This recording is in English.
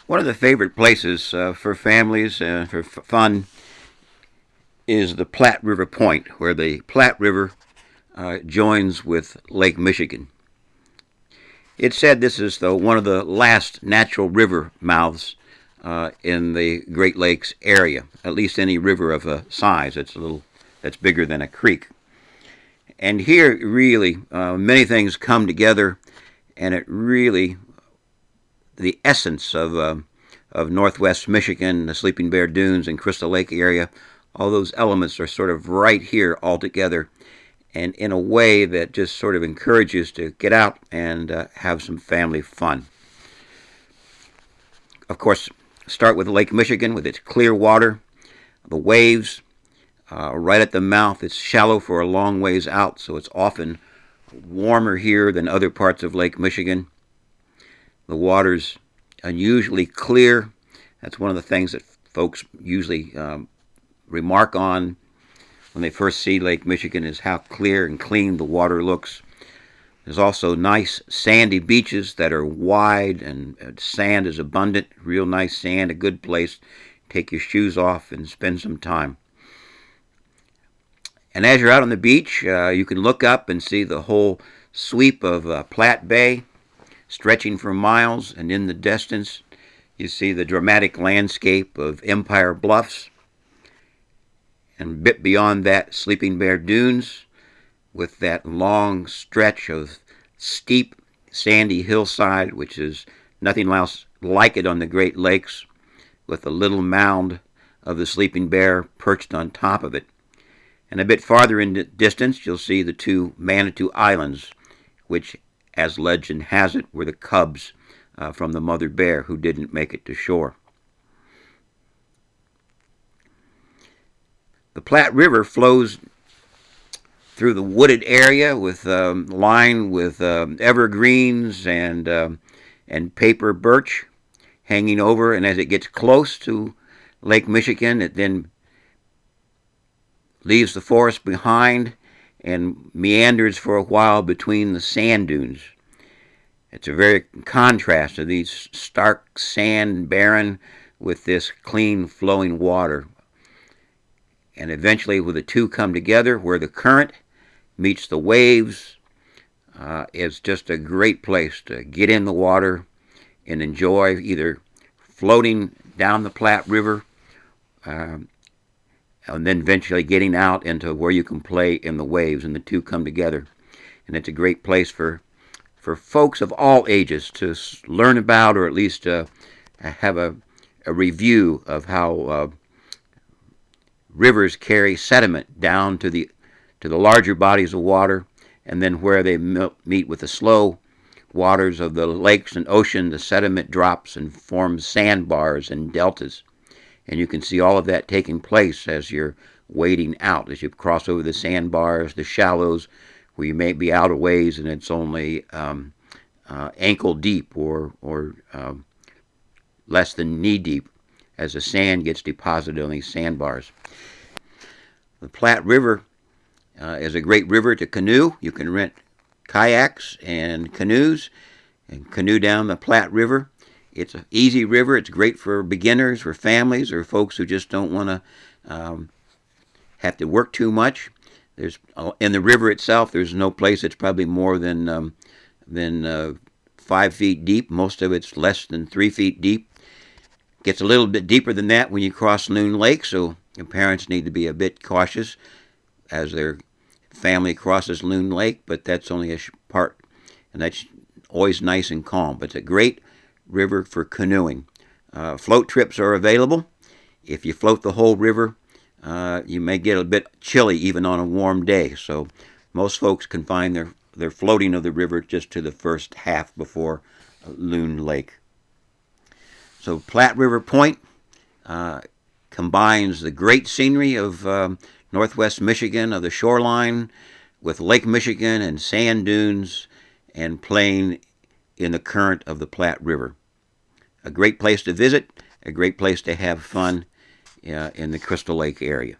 One of the favorite places for families and for fun is the Platte River Point, where the Platte River joins with Lake Michigan. It's said this is one of the last natural river mouths in the Great Lakes area, at least any river of a size that's bigger than a creek. And here, really, many things come together, and it really, the essence of Northwest Michigan, the Sleeping Bear Dunes and Crystal Lake area, all those elements are sort of right here all together, and in a way that just sort of encourages to get out and have some family fun. Of course, start with Lake Michigan with its clear water, the waves, right at the mouth. It's shallow for a long ways out, so it's often warmer here than other parts of Lake Michigan. The water's unusually clear. That's one of the things that folks usually remark on when they first see Lake Michigan, is how clear and clean the water looks. There's also nice sandy beaches that are wide, and sand is abundant. Real nice sand, a good place to take your shoes off and spend some time. And as you're out on the beach, you can look up and see the whole sweep of Platte Bay stretching for miles, and in the distance you see the dramatic landscape of Empire Bluffs, and a bit beyond that, Sleeping Bear Dunes, with that long stretch of steep sandy hillside, which is nothing else like it on the Great Lakes, with a little mound of the Sleeping Bear perched on top of it. And a bit farther in the distance, you'll see the two Manitou Islands, which, as legend has it, were the cubs from the mother bear who didn't make it to shore. The Platte River flows through the wooded area, lined with evergreens and paper birch hanging over. And as it gets close to Lake Michigan, it then leaves the forest behind and meanders for a while between the sand dunes. It's a very contrast to these stark sand barren with this clean flowing water. And eventually, where the two come together, where the current meets the waves, is just a great place to get in the water and enjoy either floating down the Platte River and then eventually getting out into where you can play in the waves, and the two come together. And it's a great place for folks of all ages to learn about, or at least have a review of how rivers carry sediment down to the larger bodies of water, and then where they meet with the slow waters of the lakes and ocean, the sediment drops and forms sandbars and deltas. And you can see all of that taking place as you're wading out, as you cross over the sandbars, the shallows, where you may be out a ways and it's only ankle deep or less than knee deep as the sand gets deposited on these sandbars. The Platte River is a great river to canoe. You can rent kayaks and canoes and canoe down the Platte River. It's an easy river. It's great for beginners, for families, or folks who just don't want to have to work too much. In the river itself, there's no place that's probably more than 5 feet deep. Most of it's less than 3 feet deep. Gets a little bit deeper than that when you cross Loon Lake, so your parents need to be a bit cautious as their family crosses Loon Lake, but that's only a part, and that's always nice and calm. But it's a great river for canoeing. Float trips are available. If you float the whole river, you may get a bit chilly even on a warm day, so most folks confine their floating of the river just to the first half before Loon Lake. So Platte River Point combines the great scenery of Northwest Michigan, of the shoreline, with Lake Michigan and sand dunes and playing in the current of the Platte River. A great place to visit, a great place to have fun in the Crystal Lake area.